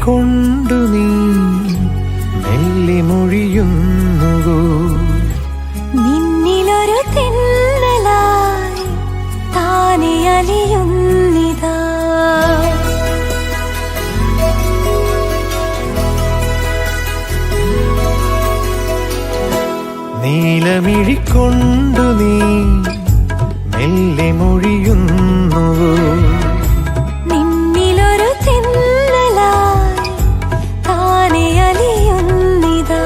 നീലമിഴിക്കൊണ്ടു നീ മെല്ലെ മൊഴിയുന്നുവോ നിന്നിലൊരു തെന്നലായി താനെ അലിയുന്നിതാ നീലമിഴിക്കൊണ്ടു നീ മെല്ലെ മൊഴിയുന്നുവോ നിന്നിലൊരു തെന്നലായി താനെ അലിയുന്നിതാ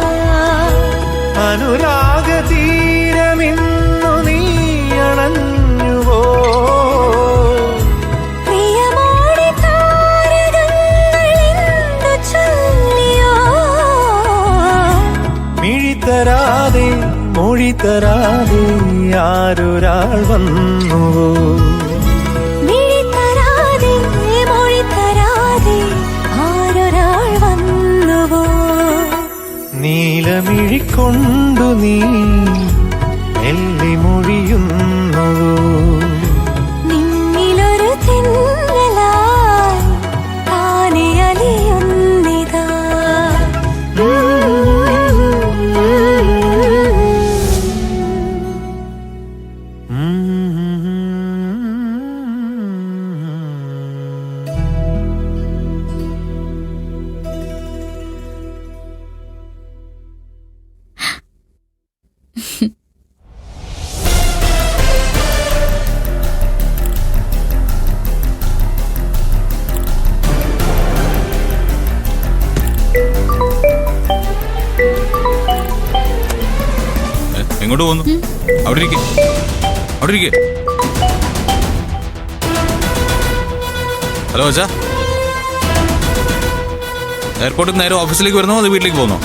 അനുരാഗതീരമിന്നു നീ അണഞ്ഞുവോ പ്രിയമോടെ താരകങ്ങളെന്തു ചൊല്ലിയോ മിഴിതരാതെ മൊഴി തരാതെ ആരൊരാൾ വന്നുവോ മിഴി തരാതെ മൊഴി തരാതെ ആരൊരാൾ വന്നുവോ നീലമിഴിക്കൊണ്ടു നീ മെല്ലെ മൊഴിയുന്നുവോ നിന്നിലൊരു തെന്നലായി താനെ അലിയുന്നിതാ എങ്ങോട്ട് പോകുന്നു? അവിടെ ഇരിക്കെ, അവിടെ ഇരിക്കെ. ഹലോ അച്ഛാ, എയർപോർട്ടിൽ നിന്ന് നേരെ ഓഫീസിലേക്ക് വരുന്നോ അത് വീട്ടിലേക്ക് പോകുന്നോ?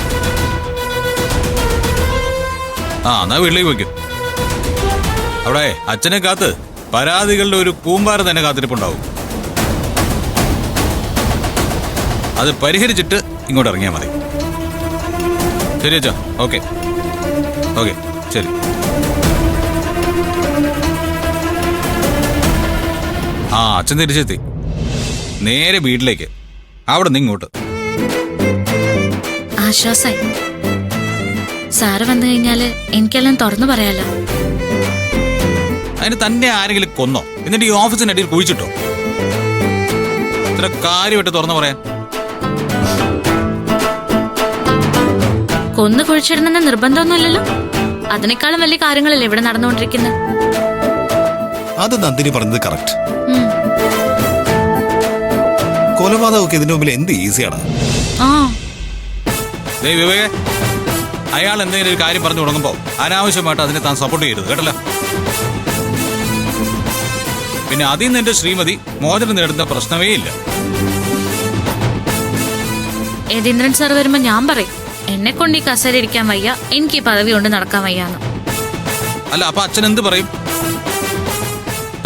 എന്നാ വീട്ടിലേക്ക് വയ്ക്കും. അവിടെ അച്ഛനെ കാത്ത് പരാതികളുടെ ഒരു കൂമ്പാരം തന്നെ കാത്തിരിപ്പുണ്ടാവും. അത് പരിഹരിച്ചിട്ട് ഇങ്ങോട്ട് ഇറങ്ങിയാൽ മതി. ശരി അച്ഛാ, ഓക്കെ ഓക്കെ ശരി. അച്ഛൻ തിരിച്ചെത്തി. നേരെ വീട്ടിലേക്ക്, അവിടെ നിന്ന് ഇങ്ങോട്ട്. ആശ്വാസായി. സാറ് വന്നു കഴിഞ്ഞാല് എനിക്കെല്ലാം തുറന്നു പറയാലോ. അതിന് തന്നെ ആരെങ്കിലും കൊന്നോ? എന്നിട്ട് ഈ ഓഫീസിന്റെ അടിയിൽ കുഴിച്ചിട്ടോ? ഇത്ര കാര്യമായിട്ട് തുറന്നു പറയാൻ? കൊന്നു കുഴിച്ചിടണമെന്ന നിർബന്ധമൊന്നുമില്ലല്ലോ. അതിനേക്കാളും വലിയ കാര്യങ്ങളല്ലേ ഇവിടെ നടന്നുകൊണ്ടിരിക്കുന്നത്. അത് നന്ദിനി പറഞ്ഞത് കറക്റ്റ്. കൊലപാതകമൊക്കെ ഇതിനു മുമ്പിൽ എന്ത് ഈസിയാണ്. വിവേകേ, അയാൾ എന്തെങ്കിലും ഒരു കാര്യം പറഞ്ഞു തുടങ്ങുമ്പോ അനാവശ്യമായിട്ട് അതിനെ താൻ സപ്പോർട്ട് ചെയ്യരുത് കേട്ടല്ലോ. പിന്നെ അതിൽ നിന്ന് എന്റെ ശ്രീമതി മോചനം നേടുന്ന പ്രശ്നമേ ഇല്ല. യതീന്ദ്രൻ സാർ വരുമ്പോ ഞാൻ പറയും, എന്നെ കൊണ്ട് ഈ കസേര ഇരിക്കാൻ വയ്യ, എനിക്ക് ഈ പദവി കൊണ്ട് നടക്കാൻ വയ്യാന്ന്. അല്ല, അപ്പൊ അച്ഛൻ എന്ത് പറയും?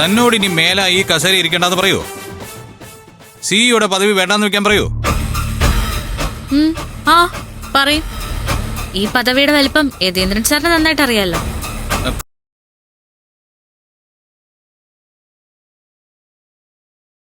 തന്നോട് ഇനി മേല ഈ കസേര ഇരിക്കേണ്ടെന്ന് പറയോ? സിഇഒയുടെ പദവി വേണ്ടാന്ന് വെക്കാൻ പറയോ? പറയും. ഈ പദവിയുടെ വലിപ്പം യതീന്ദ്രൻ സാറിന് നന്നായിട്ട് അറിയാലോ.